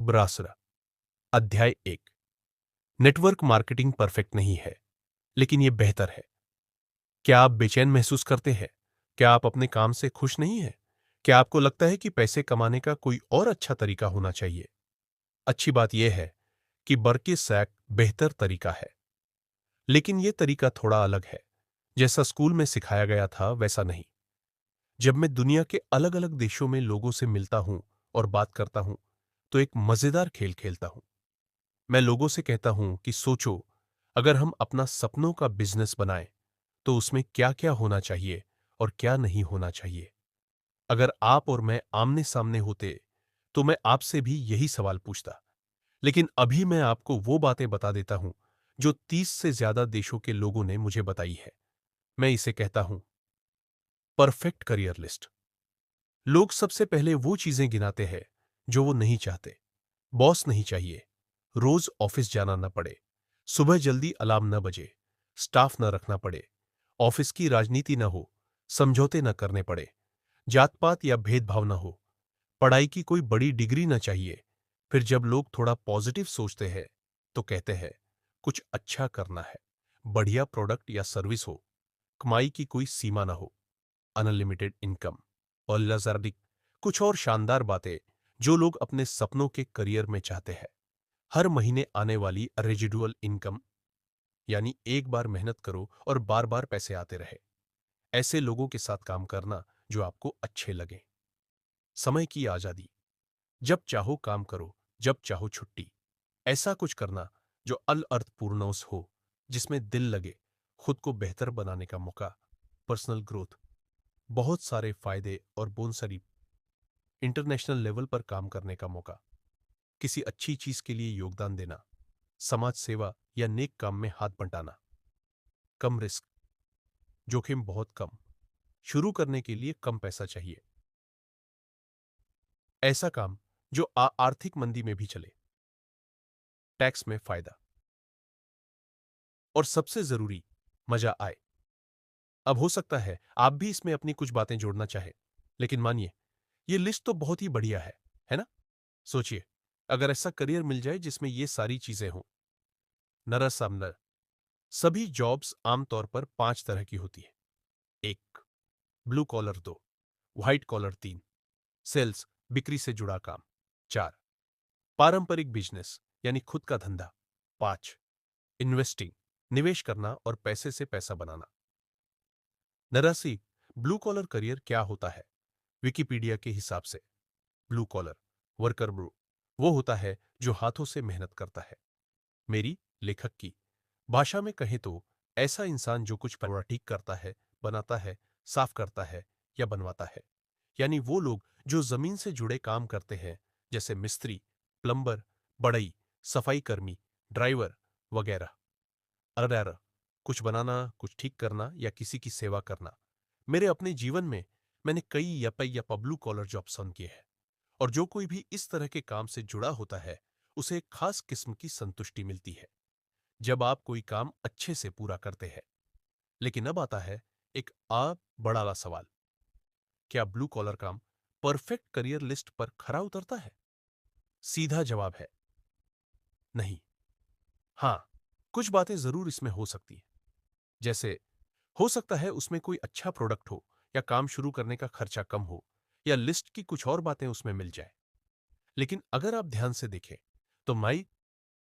ब्रासरा। अध्याय 1। Network marketing perfect नहीं है, लेकिन यह बेहतर है। क्या आप बेचैन महसूस करते हैं? क्या आप अपने काम से खुश नहीं हैं? क्या आपको लगता है कि पैसे कमाने का कोई और अच्छा तरीका होना चाहिए? अच्छी बात यह है कि बर्के सैक बेहतर तरीका है, लेकिन यह तरीका थोड़ा अलग है। जैसा स्कूल में सिखाया गया था वैसा नहीं। जब मैं दुनिया के अलग अलग देशों में लोगों से मिलता हूं और बात करता हूं, तो एक मजेदार खेल खेलता हूं। मैं लोगों से कहता हूं कि सोचो, अगर हम अपना सपनों का बिजनेस बनाएं, तो उसमें क्या क्या होना चाहिए और क्या नहीं होना चाहिए। अगर आप और मैं आमने सामने होते, तो मैं आपसे भी यही सवाल पूछता। लेकिन अभी मैं आपको वो बातें बता देता हूं जो 30 से ज्यादा देशों के लोगों ने मुझे बताई है। मैं इसे कहता हूं परफेक्ट करियर लिस्ट। लोग सबसे पहले वो चीजें गिनाते हैं जो वो नहीं चाहते। बॉस नहीं चाहिए, रोज ऑफिस जाना न पड़े, सुबह जल्दी अलार्म न बजे, स्टाफ न रखना पड़े, ऑफिस की राजनीति न हो, समझौते न करने पड़े, जात पात या भेदभाव न हो, पढ़ाई की कोई बड़ी डिग्री न चाहिए। फिर जब लोग थोड़ा पॉजिटिव सोचते हैं, तो कहते हैं कुछ अच्छा करना है, बढ़िया प्रोडक्ट या सर्विस हो, कमाई की कोई सीमा न हो, अनलिमिटेड इनकम, और लजारिक कुछ और शानदार बातें जो लोग अपने सपनों के करियर में चाहते हैं। हर महीने आने वाली रेजिडुअल इनकम, यानी एक बार मेहनत करो और बार बार पैसे आते रहे। ऐसे लोगों के साथ काम करना जो आपको अच्छे लगे। समय की आजादी, जब चाहो काम करो, जब चाहो छुट्टी। ऐसा कुछ करना जो अल अर्थपूर्ण हो, जिसमें दिल लगे। खुद को बेहतर बनाने का मौका, पर्सनल ग्रोथ, बहुत सारे फायदे और बोनसरी, इंटरनेशनल लेवल पर काम करने का मौका, किसी अच्छी चीज के लिए योगदान देना, समाज सेवा या नेक काम में हाथ बंटाना। कम रिस्क, जोखिम बहुत कम, शुरू करने के लिए कम पैसा चाहिए। ऐसा काम जो आर्थिक मंदी में भी चले। टैक्स में फायदा, और सबसे जरूरी, मजा आए। अब हो सकता है आप भी इसमें अपनी कुछ बातें जोड़ना चाहे, लेकिन मानिए ये लिस्ट तो बहुत ही बढ़िया है ना? सोचिए, अगर ऐसा करियर मिल जाए जिसमें ये सारी चीजें हों। नरसामनर, सभी जॉब्स आमतौर पर 5 तरह की होती है। 1, blue collar. 2, white collar. 3, sales, बिक्री से जुड़ा काम। 4, पारंपरिक बिजनेस यानी खुद का धंधा। 5, इन्वेस्टिंग, निवेश करना और पैसे से पैसा बनाना। नरासी, ब्लू कॉलर करियर क्या होता है? विकिपीडिया के हिसाब से ब्लू कॉलर वर्कर ब्रू वो होता है जो हाथों से मेहनत करता है। मेरी लेखक की भाषा में कहें तो ऐसा इंसान जो कुछ पूरा ठीक करता है, बनाता है, साफ करता है या बनवाता है। यानी वो लोग जो जमीन से जुड़े काम करते हैं, जैसे मिस्त्री, प्लम्बर, बढ़ई, सफाई कर्मी, ड्राइवर वगैरह। अरर, कुछ बनाना, कुछ ठीक करना या किसी की सेवा करना। मेरे अपने जीवन में मैंने कई यपई या पब्लू कॉलर जॉब्स किए हैं, और जो कोई भी इस तरह के काम से जुड़ा होता है, उसे एक खास किस्म की संतुष्टि मिलती है जब आप कोई काम अच्छे से पूरा करते हैं। लेकिन अब आता है एक बड़ा वाला सवाल। क्या ब्लू कॉलर काम परफेक्ट करियर लिस्ट पर खरा उतरता है? सीधा जवाब है नहीं। हां, कुछ बातें जरूर इसमें हो सकती हैं। जैसे हो सकता है उसमें कोई अच्छा प्रोडक्ट हो, या काम शुरू करने का खर्चा कम हो, या लिस्ट की कुछ और बातें उसमें मिल जाए। लेकिन अगर आप ध्यान से देखें, तो